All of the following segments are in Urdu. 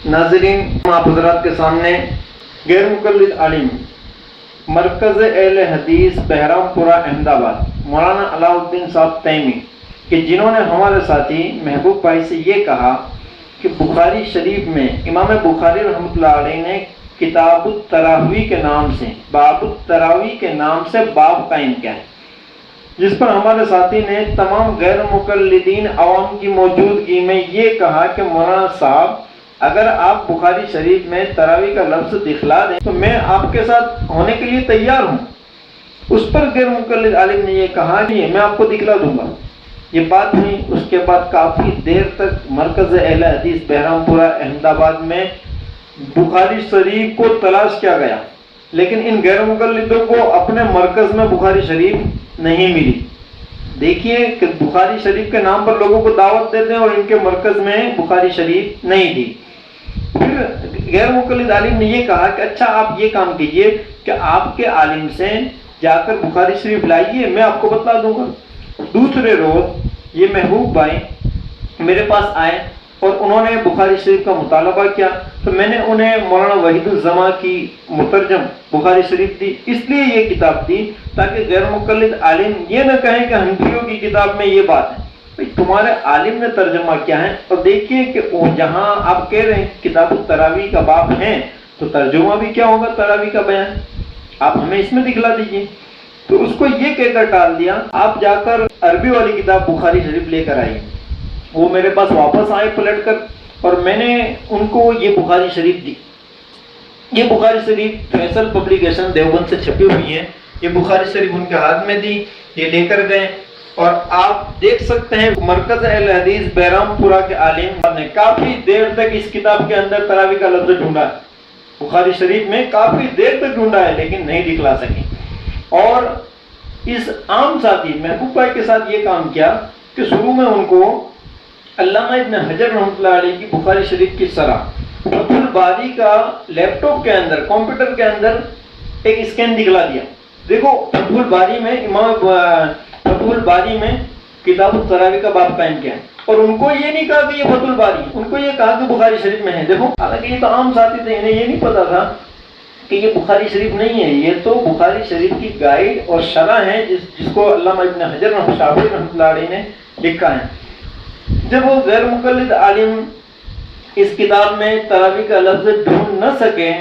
ناظرین، آپ حضرات کے سامنے غیر مقلد عالم مرکز اہل حدیث بہرام پورہ احمد آباد مولانا علاء الدین صاحب تیمی کہ جنہوں نے ہمارے ساتھی محبوب بھائی سے یہ کہا کہ بخاری شریف میں امام بخاری رحمۃ اللہ علیہ نے کتاب التراویح کے نام سے باب التراویح کے نام سے باب قائم کیا ہے، جس پر ہمارے ساتھی نے تمام غیر مقلدین عوام کی موجودگی میں یہ کہا کہ مولانا صاحب اگر آپ بخاری شریف میں تراویح کا لفظ دکھلا دیں تو میں آپ کے ساتھ ہونے کے لیے تیار ہوں۔ اس پر غیر مقلد عالم نے یہ کہا کہ میں آپ کو دکھلا دوں گا۔ یہ بات ہوئی، اس کے بعد کافی دیر تک مرکز اہل حدیث بہرام پورہ احمد آباد میں بخاری شریف کو تلاش کیا گیا، لیکن ان غیر مقلدوں کو اپنے مرکز میں بخاری شریف نہیں ملی۔ دیکھیے کہ بخاری شریف کے نام پر لوگوں کو دعوت دیتے ہیں اور ان کے مرکز میں بخاری شریف نہیں تھی۔ پھر غیر مقلد عالم نے یہ کہا کہ اچھا آپ یہ کام کیجئے کہ آپ کے عالم سے جا کر بخاری شریف لائیے، میں آپ کو بتلا دوں گا۔ دوسرے روز یہ محبوب بھائی میرے پاس آئے اور انہوں نے بخاری شریف کا مطالبہ کیا، تو میں نے انہیں مولانا وحید الزماں کی مترجم بخاری شریف دی۔ اس لیے یہ کتاب دی تاکہ غیر مقلد عالم یہ نہ کہیں کہ حنفیوں کی کتاب میں یہ بات ہے، بھئی تمہارے عالم نے ترجمہ کیا ہے۔ اور دیکھیے کہ جہاں آپ کہہ رہے ہیں کتاب التراویح کا باب ہے تو ترجمہ بھی کیا ہوگا تراویح کا بیان، آپ ہمیں اس میں دکھلا دیجیے۔ تو اس کو یہ کہہ کر ٹال دیا آپ جا کر عربی والی کتاب بخاری شریف لے کر آئیے۔ وہ میرے پاس واپس آئے پلٹ کر، اور میں نے ان کو یہ بخاری شریف دی۔ یہ بخاری شریف فیصل پبلیکیشن دیوبند سے چھپی ہوئی ہے، یہ بخاری شریف ان کے ہاتھ میں دی، یہ لے کر گئے۔ اور آپ دیکھ سکتے ہیں مرکز اہل حدیث بہرام پورہ کے عالم نے کافی دیر تک اس کتاب کے اندر تراویح کا لفظ ڈھونڈا ہے، بخاری شریف میں کافی دیر تک ڈھونڈا ہے لیکن نہیں دکھلا سکے۔ اور اس عام ساتھی محبوب بھائی کے ساتھ یہ کام کیا کہ شروع میں ان کو علامہ ابن حجر رحمۃ اللہ علیہ کی بخاری شریف کی شرح فتح الباری کا لیپ ٹاپ کے اندر کمپیوٹر کے اندر ایک اسکین دکھلا دیا۔ دیکھو فتح الباری میں فتح الباری میں کتاب التراویح کا باب قائم کیا ہے، اور ان کو یہ نہیں کہا کہ یہ فتح الباری، ان کو یہ کہا کہ بخاری شریف میں ہے۔ دیکھو حالانکہ یہ تو عام ساتھی تھے، انہیں یہ نہیں پتا تھا کہ یہ بخاری شریف نہیں ہے، یہ تو بخاری شریف کی گائیڈ اور شرح ہے جس کو علامہ ابن حجر رحمۃ اللہ علیہ نے لکھا ہے۔ جب وہ غیر مقلد عالم اس کتاب میں تراویح کا لفظ ڈھونڈ نہ سکے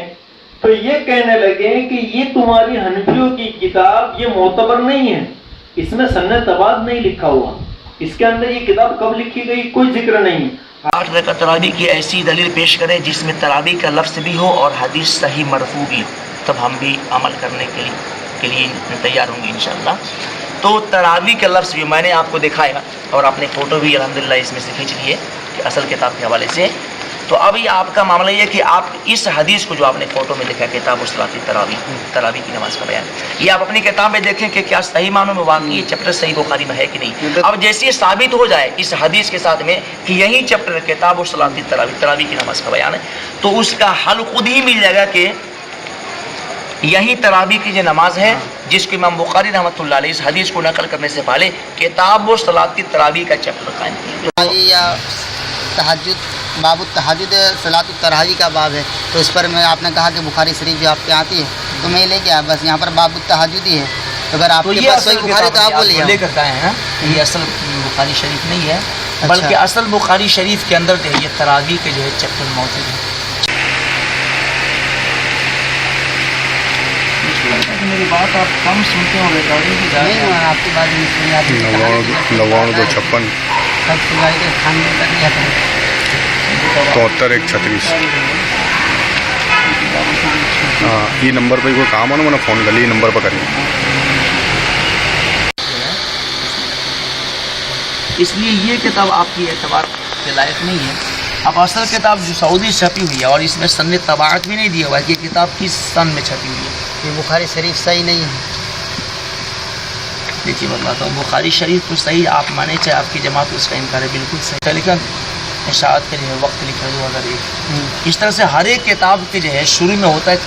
تو یہ کہنے لگے کہ یہ تمہاری حنفیوں کی کتاب یہ معتبر نہیں ہے، اس میں سن تباد نہیں لکھا ہوا، اس کے اندر یہ کتاب کب لکھی گئی کوئی ذکر نہیں۔ 8 رکعت تراویح کی ایسی دلیل پیش کریں جس میں تراویح کا لفظ بھی ہو اور حدیث صحیح مرفوع بھی ہو، تب ہم بھی عمل کرنے کے لیے تیار ہوں گے انشاءاللہ۔ تو تراویح کا لفظ بھی میں نے آپ کو دکھایا اور آپ نے فوٹو بھی الحمدللہ اس میں سے کھینچ لی ہے کہ اصل کتاب کے حوالے سے۔ تو ابھی آپ کا معاملہ یہ کہ آپ اس حدیث کو جو آپ نے فوٹو میں دیکھا کتاب الصلاۃ تراویح کی نماز کا بیان، یہ آپ اپنی کتاب میں دیکھیں کہ کیا صحیح معنوں میں واقعی چیپٹر صحیح بخاری میں ہے کہ نہیں۔ اب جیسے یہ ثابت ہو جائے اس حدیث کے ساتھ میں کہ یہی چیپٹر کتاب الصلاۃ تراویح کی نماز کا بیان ہے، تو اس کا حل خود ہی مل جائے گا کہ یہی تراویح کی جو نماز ہے جس کو امام بخاری رحمۃ اللہ علیہ اس حدیث کو نقل کرنے سے پہلے کتاب الصلاۃ تراویح کا چیپٹر قائم کیا۔ یا تہجد باب التہجد صلاۃ التراویح کا باب ہے، تو اس پر میں آپ نے کہا کہ بخاری شریف جو آپ کے آتی ہے تو میں لے کے آیا، بس یہاں پر باب التہجد ہی ہے، تو اگر آپ کے پاس کوئی بخاری تو آپ بولیے لے کر آئے ہیں۔ یہ اصل بخاری شریف نہیں ہے بلکہ اصل بخاری شریف کے اندر جو ہے یہ تراویح کے جو ہے چیپٹر موجود ہے۔ میری بات آپ کم سنتے ہو ریکارڈنگ کی جائے نہیں، آپ کی بات نہیں سنی، آپ 9956 73 136 ہاں، یہ نمبر پہ کوئی کام ہو نا میں نے فون کر لی، یہ نمبر پہ کریے۔ اس لیے یہ کتاب آپ کی اعتبار کے لائق نہیں ہے۔ اب اصل کتاب جو سعودی چھپی ہوئی ہے اور اس میں سن طباعت بھی نہیں دی ہوا ہے، یہ کتاب کس سن میں چھپی ہوئی ہے؟ یہ بخاری شریف صحیح نہیں ہے۔ دیکھیے بتلاتا ہوں، بخاری شریف تو صحیح آپ مانے چاہے آپ کی جماعت اس کا انکار ہے، بالکل صحیح، لیکن اشاعت کے جو ہے وقت لکھا ہوا اگر ایک اس طرح سے ہر ایک کتاب کے جو ہے شروع میں ہوتا ہے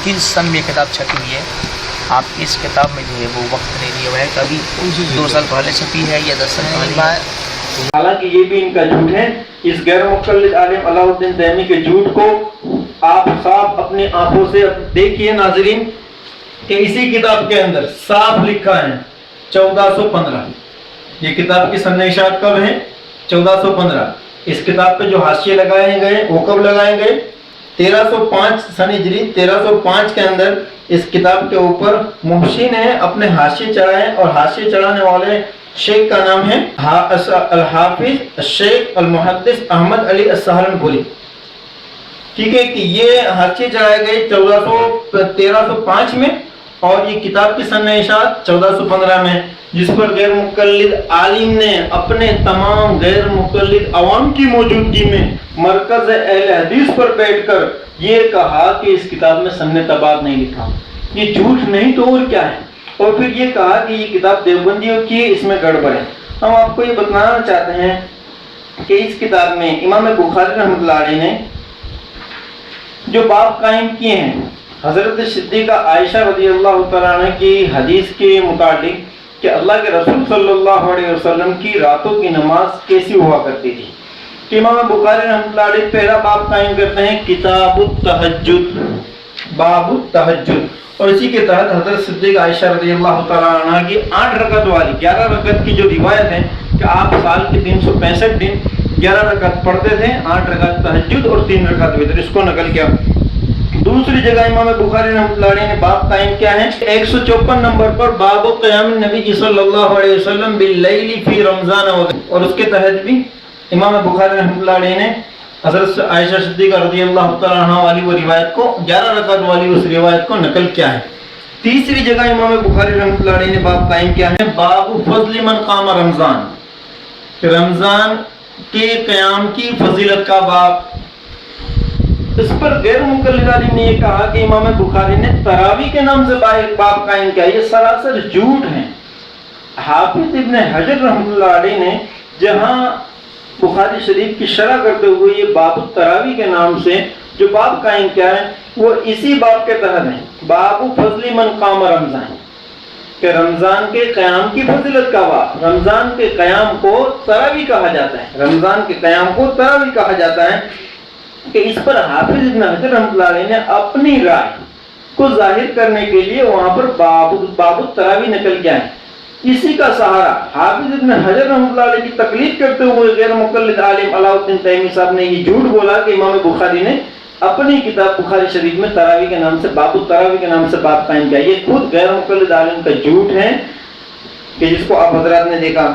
کس سن میں کتاب چھپی ہوئی ہے۔ آپ کی اس کتاب میں جو ہے وہ وقت نہیں دیا ہوا ہے، کبھی 2 سال پہلے چھپی ہے یا 10 سال پہلے۔ حالانکہ یہ بھی ان کا جھوٹ ہے. اس غیر مقلد عالم علاء الدین تیمی کے جھوٹ کو آپ صاف اپنی آنکھوں سے دیکھیے ناظرین کہ اسی کتاب کے اندر صاف لکھا ہے 1415. یہ کتاب کی سن اشاعت کب ہے؟ 1415. اس کتاب پہ جو حاشیے لگائے گئے وہ کب لگائے گئے؟ 1305 سن ہجری 1305 کے اندر اس کتاب کے اوپر محسن نے اپنے حاشیے چڑھائے اور حاشیے چڑھانے والے شیخ کا نام ہے الحافظ الشیخ المحدث احمد علی السہارنپوری. ٹھیک ہے کہ یہ حاشیے چڑھائے گئے 1305 میں اور یہ کتاب کی سن اشاعت 1415 میں، جس پر غیر مقلد عالم نے اپنے تمام غیر مقلد عوام کی موجودگی میں مرکز اہل حدیث پر بیٹھ کر یہ کہا کہ اس کتاب میں سن تبات نہیں لکھا. یہ جھوٹ نہیں تو اور کیا ہے؟ اور پھر یہ کہا کہ یہ کتاب دیوبندیوں کی، اس میں گڑبڑ ہے. ہم آپ کو یہ بتانا چاہتے ہیں کہ اس کتاب میں امام بخاری رحمۃ اللہ علیہ نے جو باب قائم کیے ہیں حضرت صدیقہ عائشہ رضی اللہ تعالیٰ عنہ کی حدیث کے متعلق کہ اللہ کے رسول صلی اللہ علیہ وسلم کی راتوں کی نماز کیسی ہوا کرتی تھی، کہ امام بخاری رحمۃ اللہ علیہ پہلا باب قائم کرتے ہیں کتاب التہجد، باب التہجد، اور اسی کے تحت حضرت صدیقہ عائشہ رضی اللہ تعالیٰ عنہ کی 8 رکعت والی 11 رکعت کی جو روایت ہے کہ آپ سال کے 365 دن 11 رکعت پڑھتے تھے، 8 رکعت تہجد اور 3 رکعت وتر، اس کو نقل کیا. دوسری جگہ امام بخاری رحمۃ اللہ علیہ نے باب قائم کیا ہے 154 نمبر پر باب قیام النبی صلی اللہ علیہ وسلم باللیل فی رمضان، اور اس کے تحت بھی امام بخاری رحمۃ اللہ علیہ نے حضرت عائشہ صدیقہ رضی اللہ تعالیٰ عنہ والی وہ روایت کو 11 رکعت والی اس روایت کو نقل کیا ہے. تیسری جگہ امام بخاری رحمۃ اللہ علیہ نے باب قائم کیا ہے باب فضل من قام رمضان، رمضان کے قیام کی فضیلت کا باب. اس پر غیر مقلد عالم نے یہ کہا کہ امام بخاری نے تراویح کے نام سے باب قائم کیا. یہ سراسر جھوٹ ہے. حافظ ابن حجر رحمۃ اللہ علیہ نے جہاں بخاری شریف کی شرح کرتے ہوئے یہ باب التراویح کے نام سے جو باب قائم کیا ہے وہ اسی باب کے تحت ہے، باب فضل من قام رمضان، کہ رمضان کے قیام کی فضیلت کا باب. رمضان کے قیام کو تراویح کہا جاتا ہے، رمضان کے قیام کو تراویح کہا جاتا ہے، کہ اس پر حافظ ابن حجر رحمۃ اللہ علیہ نے اپنی رائے کو ظاہر کرنے کے لیے وہاں پر باب التراویح نقل کیا ہے. اسی کا سہارا حافظ ابن حجر رحمۃ اللہ علیہ کی تقلید کرتے ہوئے غیر مقلد عالم علاء الدین تیمی صاحب نے یہ جھوٹ بولا کہ امام بخاری نے اپنی کتاب بخاری شریف میں تراویح کے نام سے باب التراویح کے نام سے باب قائم کیا. یہ خود غیر مقلد عالم کا جھوٹ ہے کہ جس کو آپ حضرات نے دیکھا.